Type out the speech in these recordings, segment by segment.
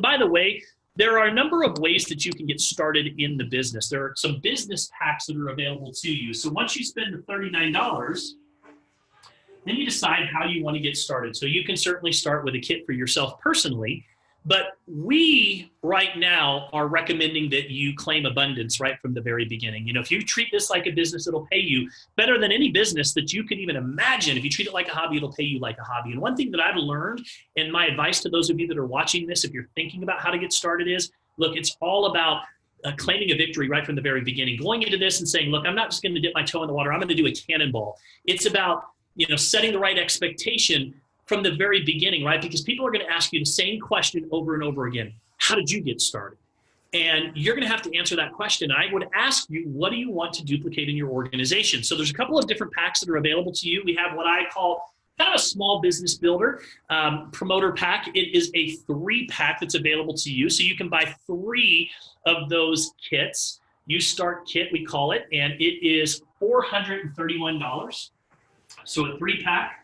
By the way, there are a number of ways that you can get started in the business. There are some business packs that are available to you. So once you spend the $39, then you decide how you want to get started. So you can certainly start with a kit for yourself personally, but we right now are recommending that you claim abundance right from the very beginning. If you treat this like a business, it'll pay you better than any business that you could even imagine. If you treat it like a hobby, it'll pay you like a hobby. And one thing that I've learned, and my advice to those of you that are watching this, if you're thinking about how to get started, is look, it's all about claiming a victory right from the very beginning. Going into this and saying, look, I'm not just going to dip my toe in the water. I'm going to do a cannonball. It's about setting the right expectation from the very beginning, right? Because people are going to ask you the same question over and over again. How did you get started? And you're going to have to answer that question. I would ask you, what do you want to duplicate in your organization? So there's a couple of different packs that are available to you. We have what I call kind of a small business builder promoter pack. It is a 3-pack that's available to you. So you can buy 3 of those kits. You Start Kit, we call it, and it is $431. So a 3-pack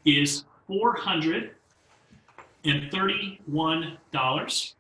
is $431.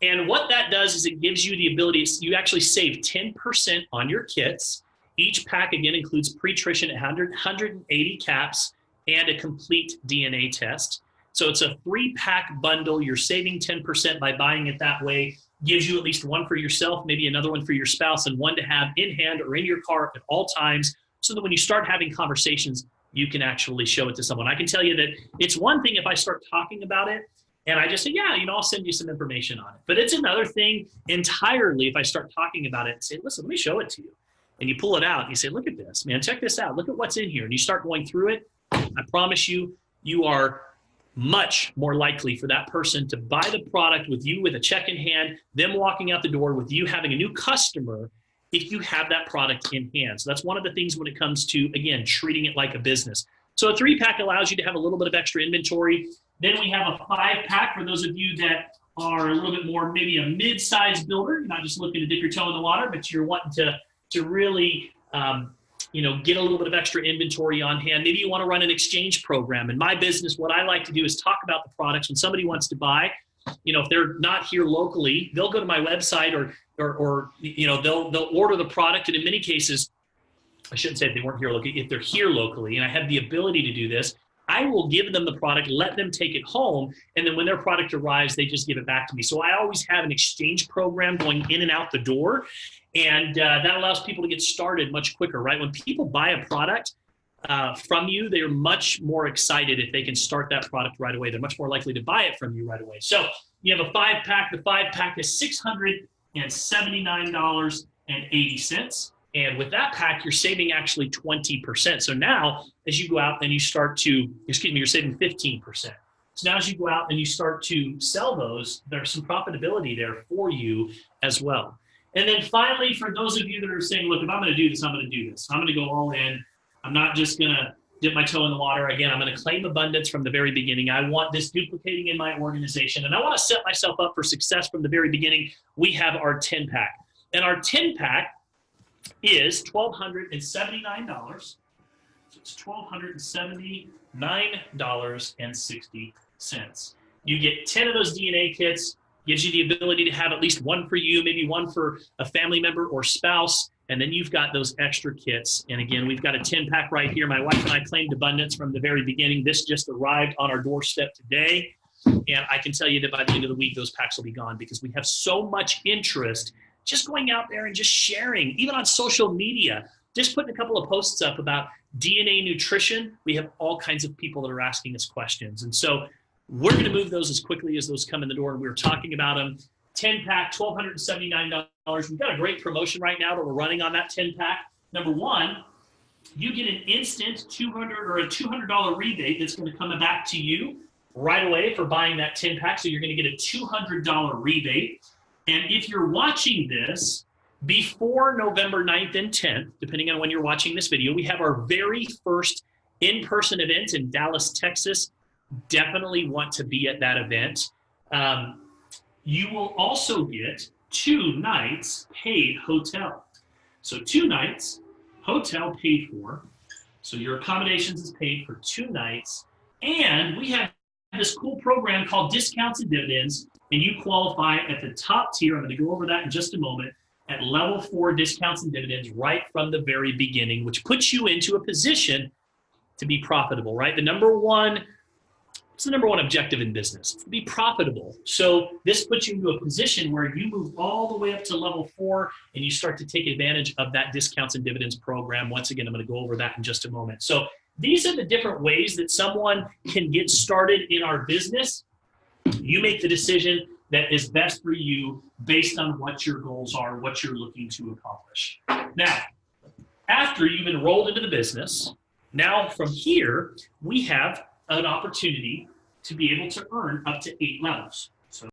And what that does is it gives you the ability, you actually save 10% on your kits. Each pack, again, includes pre-trition at 180 caps and a complete DNA test. So it's a 3-pack bundle. You're saving 10% by buying it that way. Gives you at least one for yourself, maybe another one for your spouse, and one to have in hand or in your car at all times, so that when you start having conversations, you can actually show it to someone. I can tell you that it's one thing if I start talking about it and I just say, yeah, I'll send you some information on it. But it's another thing entirely if I start talking about it and say, listen, let me show it to you. And you pull it out and you say, look at this, man, check this out. Look at what's in here. And you start going through it. I promise you, you are much more likely for that person to buy the product with you with a check in hand, them walking out the door with you having a new customer, if you have that product in hand. So that's one of the things when it comes to, again, treating it like a business. So a 3-pack allows you to have a little bit of extra inventory. Then we have a 5-pack for those of you that are a little bit more, maybe a mid-sized builder. You're not just looking to dip your toe in the water, but you're wanting to really, get a little bit of extra inventory on hand. Maybe you want to run an exchange program. In my business, what I like to do is talk about the products. When somebody wants to buy, if they're not here locally, they'll go to my website or they'll order the product. And in many cases, I shouldn't say if they weren't here locally, if they're here locally, and I have the ability to do this, I will give them the product, let them take it home, and then when their product arrives, they just give it back to me. So I always have an exchange program going in and out the door, and that allows people to get started much quicker, right? When people buy a product from you, they're much more excited if they can start that product right away. They're much more likely to buy it from you right away. So you have a 5-pack. The 5-pack is $679.80. And with that pack, you're saving actually 20%. So now as you go out and you start to, you're saving 15%. So now as you go out and you start to sell those, there's some profitability there for you as well. And then finally, for those of you that are saying, look, if I'm going to do this, I'm going to do this. I'm going to go all in. I'm not just going to dip my toe in the water. Again, I'm going to claim abundance from the very beginning. I want this duplicating in my organization. And I want to set myself up for success from the very beginning. We have our 10-pack. And our 10-pack is $1,279. So it's $1,279.60. You get 10 of those DNA kits, gives you the ability to have at least one for you, maybe one for a family member or spouse, and then you've got those extra kits. And again, we've got a 10-pack right here. My wife and I claimed abundance from the very beginning. This just arrived on our doorstep today. And I can tell you that by the end of the week, those packs will be gone because we have so much interest just going out there and just sharing, even on social media, just putting a couple of posts up about DNA nutrition. We have all kinds of people that are asking us questions. And so we're going to move those as quickly as those come in the door. And we were talking about them. 10-pack, $1,279. We've got a great promotion right now that we're running on that 10-pack. Number one, you get an instant $200 rebate that's going to come back to you right away for buying that 10-pack. So you're going to get a $200 rebate. And if you're watching this before November 9th and 10th, depending on when you're watching this video, we have our very first in-person event in Dallas, Texas. Definitely want to be at that event. You will also get 2 nights paid hotel. So 2 nights, hotel paid for. So your accommodations is paid for 2 nights. And we have this cool program called Discounts and Dividends. and you qualify at the top tier. I'm going to go over that in just a moment, at level 4 discounts and dividends right from the very beginning, which puts you into a position to be profitable, right? What's the number one objective in business? To be profitable. So this puts you into a position where you move all the way up to level 4 and you start to take advantage of that discounts and dividends program. Once again, I'm going to go over that in just a moment. So these are the different ways that someone can get started in our business. You make the decision that is best for you based on what your goals are, what you're looking to accomplish. Now, after you've enrolled into the business, now from here, we have an opportunity to be able to earn up to 8 levels.